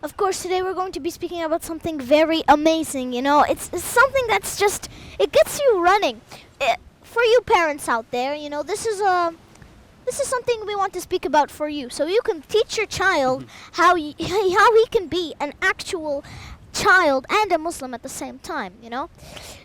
Of course, today we're going to be speaking about something very amazing, you know. It's something that's just, it gets you running. For you parents out there, you know, this is something we want to speak about for you. So you can teach your child how he can be an actual child and a Muslim at the same time, you know.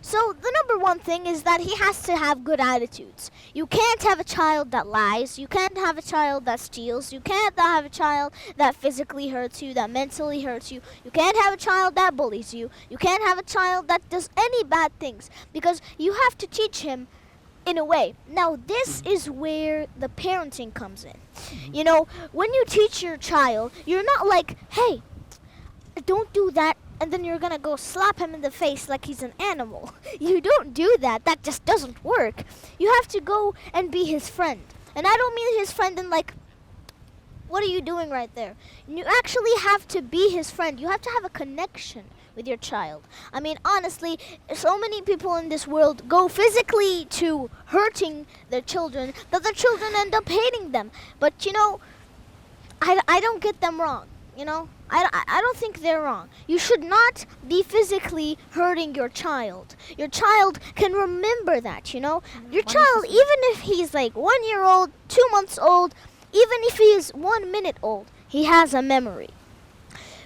So the number one thing is that he has to have good attitudes. You can't have a child that lies. You can't have a child that steals. You can't have a child that physically hurts you, that mentally hurts you. You can't have a child that bullies you. You can't have a child that does any bad things, because you have to teach him in a way. Now, this is where the parenting comes in. You know, when you teach your child, you're not like, hey, don't do that, and then you're gonna go slap him in the face like he's an animal. You don't do that. That just doesn't work. You have to go and be his friend. And I don't mean his friend in like, what are you doing right there? You actually have to be his friend. You have to have a connection with your child. I mean, honestly, so many people in this world go physically to hurting their children that their children end up hating them. But, you know, I don't get them wrong. You know, I don't think they're wrong. You should not be physically hurting your child. Your child can remember that, you know. Your child, even if he's like 1 year old, 2 months old, even if he is 1 minute old, he has a memory.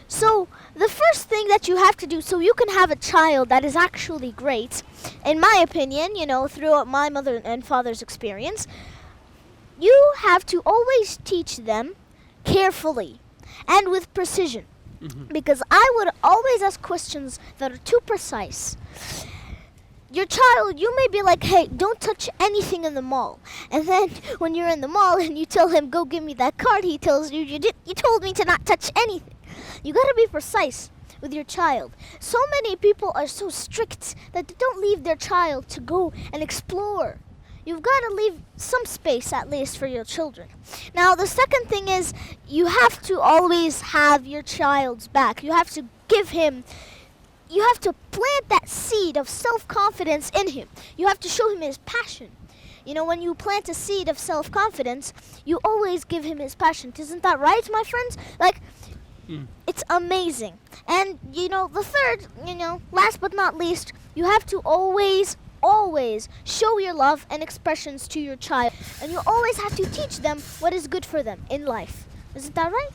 So the first thing that you have to do so you can have a child that is actually great, in my opinion, you know, throughout my mother and father's experience, you have to always teach them carefully and with precision. Because I would always ask questions that are too precise. Your child, you may be like, hey, don't touch anything in the mall. And then when you're in the mall and you tell him, go give me that card, he tells you, you told me to not touch anything. You gotta be precise with your child. So many people are so strict that they don't leave their child to go and explore. You've got to leave some space at least for your children. Now, the second thing is you have to always have your child's back. You have to give him, you have to plant that seed of self-confidence in him. You have to show him his passion. You know, when you plant a seed of self-confidence, you always give him his passion. Isn't that right, my friends? Like, it's amazing. And, you know, the third, you know, last but not least, you have to always show your love and expressions to your child. And you always have to teach them what is good for them in life. Isn't that right?